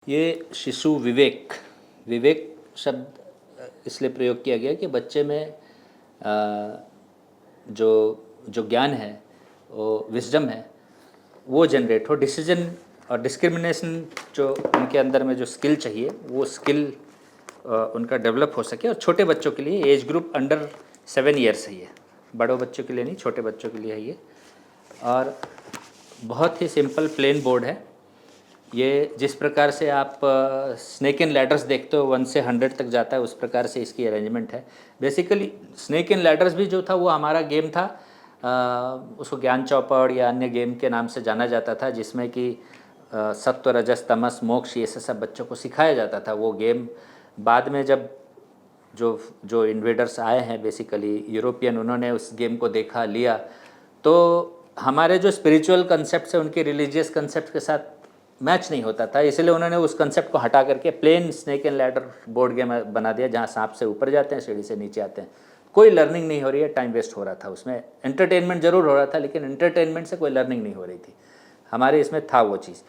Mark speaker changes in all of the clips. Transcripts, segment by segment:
Speaker 1: ये शिशु विवेक विवेक शब्द इसलिए प्रयोग किया गया कि बच्चे में जो जो ज्ञान है, वो विजडम है, वो जनरेट हो। डिसीजन और डिस्क्रिमिनेशन जो उनके अंदर में जो स्किल चाहिए, वो स्किल उनका डेवलप हो सके। और छोटे बच्चों के लिए एज ग्रुप अंडर 7 ईयर्स है ये, बड़ों बच्चों के लिए नहीं, छोटे बच्चों के लिए है ये। और बहुत ही सिंपल प्लेन बोर्ड है ये। जिस प्रकार से आप स्नेक एंड लैडर्स देखते हो 1 से 100 तक जाता है, उस प्रकार से इसकी अरेंजमेंट है। बेसिकली स्नेक एंड लैडर्स भी जो था वो हमारा गेम था। उसको ज्ञान चौपड़ या अन्य गेम के नाम से जाना जाता था, जिसमें कि सत्व रजस तमस मोक्ष ये सब बच्चों को सिखाया जाता था। वो गेम बाद में जब जो जो इन्वेडर्स आए हैं बेसिकली यूरोपियन, उन्होंने उस गेम को देखा लिया, तो हमारे जो स्पिरिचुअल कंसेप्ट है उनके रिलीजियस कंसेप्ट के साथ मैच नहीं होता था। इसलिए उन्होंने उस कंसेप्ट को हटा करके plain snake and ladder board game बना दिया, जहाँ सांप से ऊपर जाते हैं, सीढ़ी से नीचे आते हैं। कोई लर्निंग नहीं हो रही है, टाइम वेस्ट हो रहा था उसमें। एंटरटेनमेंट जरूर हो रहा था, लेकिन एंटरटेनमेंट से कोई लर्निंग नहीं हो रही थी। हमारे इसमें था वो चीज़।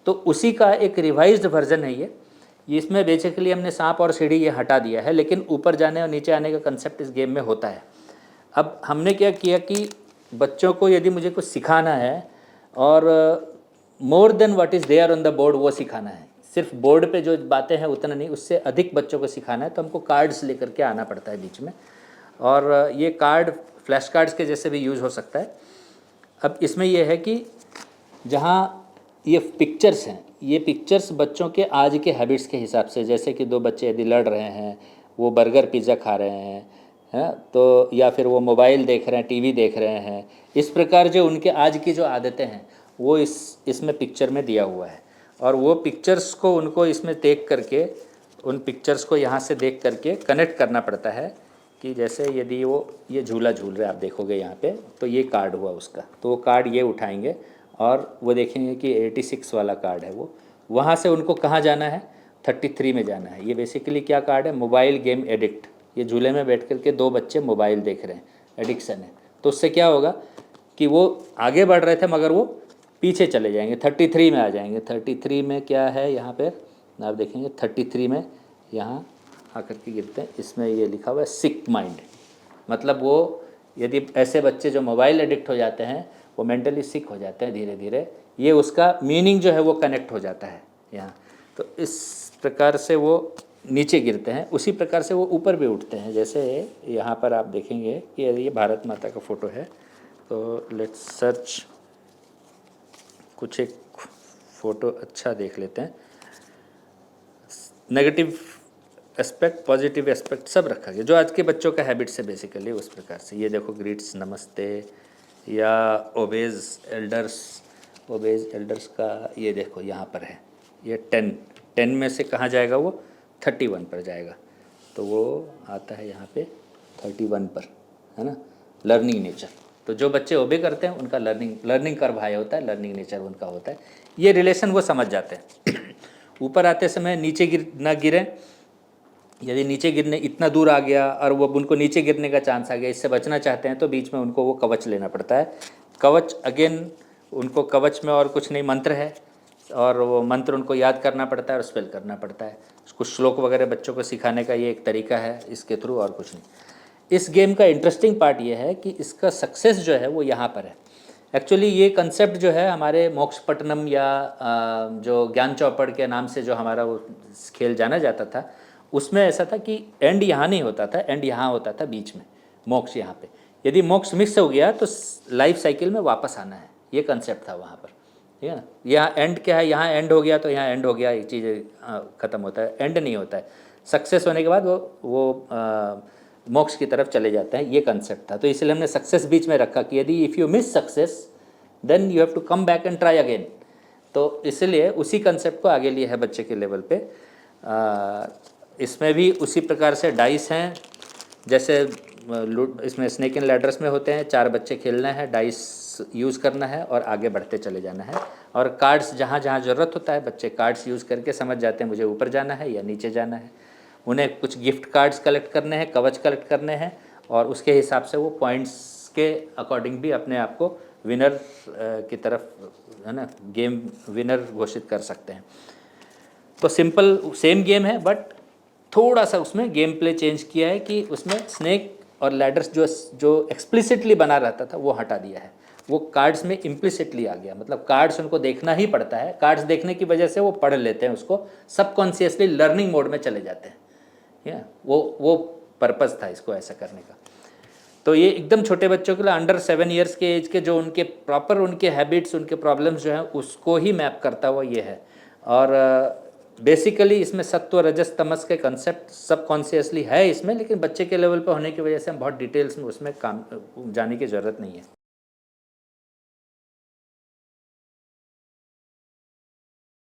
Speaker 1: तो उसी का एक रिवाइज्ड वर्जन है ये। इसमें बेसिकली हमने सांप और सीढ़ी ये हटा दिया है, लेकिन ऊपर जाने और नीचे आने का कंसेप्ट इस गेम में होता है। अब हमने क्या किया कि बच्चों को यदि मुझे कुछ सिखाना है और more than what is there on the board वो सिखाना है, सिर्फ बोर्ड पे जो बातें हैं उतना नहीं, उससे अधिक बच्चों को सिखाना है, तो हमको कार्ड्स लेकर के आना पड़ता है बीच में। और ये कार्ड फ्लैश कार्ड्स के जैसे भी यूज़ हो सकता है। अब इसमें यह है कि जहाँ ये पिक्चर्स हैं, ये पिक्चर्स बच्चों के आज के हैबिट्स के हिसाब से, जैसे कि दो बच्चे यदि लड़ रहे हैं, वो बर्गर पिज़्ज़ा खा रहे हैं तो, या फिर वो मोबाइल देख रहे हैं, टीवी देख रहे हैं, इस प्रकार जो उनके आज की जो आदतें हैं वो इसमें पिक्चर में दिया हुआ है। और वो पिक्चर्स को उनको इसमें देख करके, उन पिक्चर्स को यहाँ से देख करके कनेक्ट करना पड़ता है। कि जैसे यदि वो ये झूला झूल रहे आप देखोगे यहाँ पे, तो ये कार्ड हुआ उसका, तो वो कार्ड ये उठाएंगे और वो देखेंगे कि 86 वाला कार्ड है वो। वहाँ से उनको कहाँ जाना है, 33 में जाना है। ये बेसिकली क्या कार्ड है, मोबाइल गेम एडिक्ट। ये झूले में बैठ कर के दो बच्चे मोबाइल देख रहे हैं, एडिक्शन है। तो उससे क्या होगा कि वो आगे बढ़ रहे थे मगर वो पीछे चले जाएंगे, 33 में आ जाएंगे। 33 में क्या है यहाँ पे आप देखेंगे, 33 में यहाँ आकर के गिरते हैं। इसमें ये लिखा हुआ है सिक माइंड, मतलब वो यदि ऐसे बच्चे जो मोबाइल एडिक्ट हो जाते हैं वो मेंटली सिक हो जाते हैं धीरे धीरे। ये उसका मीनिंग जो है वो कनेक्ट हो जाता है यहाँ। तो इस प्रकार से वो नीचे गिरते हैं, उसी प्रकार से वो ऊपर भी उठते हैं। जैसे यहाँ पर आप देखेंगे कि ये भारत माता का फ़ोटो है, तो लेट्स सर्च, कुछ एक फ़ोटो अच्छा देख लेते हैं। नेगेटिव एस्पेक्ट, पॉजिटिव एस्पेक्ट सब रखा गया जो आज के बच्चों का हैबिट्स है बेसिकली, उस प्रकार से। ये देखो ग्रीट्स, नमस्ते, या ओबेज एल्डर्स। ओबेज एल्डर्स का ये देखो यहाँ पर है, ये 10 में से कहाँ जाएगा, वो 31 पर जाएगा। तो वो आता है यहाँ पे 31 पर, है ना, लर्निंग नेचर। तो जो बच्चे ओबे करते हैं उनका लर्निंग कर्व हाई होता है, लर्निंग नेचर उनका होता है। ये रिलेशन वो समझ जाते हैं। ऊपर आते समय नीचे ना गिरें। यदि नीचे गिरने इतना दूर आ गया और वो उनको नीचे गिरने का चांस आ गया, इससे बचना चाहते हैं, तो बीच में उनको वो कवच लेना पड़ता है। कवच अगेन, उनको कवच में और कुछ नहीं, मंत्र है, और वो मंत्र उनको याद करना पड़ता है और स्पेल करना पड़ता है। कुछ श्लोक वगैरह बच्चों को सिखाने का ये एक तरीका है इसके थ्रू, और कुछ नहीं। इस गेम का इंटरेस्टिंग पार्ट ये है कि इसका सक्सेस जो है वो यहाँ पर है। एक्चुअली ये कंसेप्ट जो है हमारे मोक्षपट्टनम या जो ज्ञान चौपड़ के नाम से जो हमारा वो खेल जाना जाता था, उसमें ऐसा था कि एंड यहाँ नहीं होता था, एंड यहाँ होता था बीच में, मोक्ष यहाँ पे। यदि मोक्ष मिस हो गया तो लाइफ साइकिल में वापस आना है, ये कंसेप्ट था वहाँ पर, ठीक है ना। यहाँ एंड क्या है, यहाँ एंड हो गया तो यहाँ एंड हो गया, एक चीज़ ख़त्म होता है, एंड नहीं होता है। सक्सेस होने के बाद वो मोक्ष की तरफ चले जाते हैं, ये कंसेप्ट था। तो इसलिए हमने सक्सेस बीच में रखा कि यदि if you miss success then you have to come back and try again. तो इसलिए उसी कंसेप्ट को आगे लिया है बच्चे के लेवल पे। इसमें भी उसी प्रकार से डाइस हैं, जैसे इसमें स्नेक एंड लैडर्स में होते हैं। 4 बच्चे खेलना है, डाइस यूज़ करना है और आगे बढ़ते चले जाना है। और कार्ड्स जहाँ जहाँ ज़रूरत होता है बच्चे कार्ड्स यूज़ करके समझ जाते हैं मुझे ऊपर जाना है या नीचे जाना है। उन्हें कुछ गिफ्ट कार्ड्स कलेक्ट करने हैं, कवच कलेक्ट करने हैं, और उसके हिसाब से वो पॉइंट्स के अकॉर्डिंग भी अपने आप को विनर की तरफ, है ना, गेम विनर घोषित कर सकते हैं। तो सिंपल सेम गेम है, बट थोड़ा सा उसमें गेम प्ले चेंज किया है कि उसमें स्नेक और लैडर्स जो एक्सप्लिसिटली बना रहता था वो हटा दिया है, वो कार्ड्स में इम्प्लिसिटली आ गया। मतलब कार्ड्स उनको देखना ही पड़ता है, कार्ड्स देखने की वजह से वो पढ़ लेते हैं उसको, सबकॉन्शियसली लर्निंग मोड में चले जाते हैं। या वो पर्पज़ था इसको ऐसा करने का। तो ये एकदम छोटे बच्चों के लिए, अंडर 7 ईयर्स के एज के, जो उनके प्रॉपर उनके हैबिट्स, उनके प्रॉब्लम्स जो हैं उसको ही मैप करता हुआ ये है। और बेसिकली इसमें सत्व रजस तमस के कंसेप्ट सब कॉन्शियसली है इसमें, लेकिन बच्चे के लेवल पर होने की वजह से हम बहुत डिटेल्स में उसमें काम जाने की ज़रूरत नहीं है।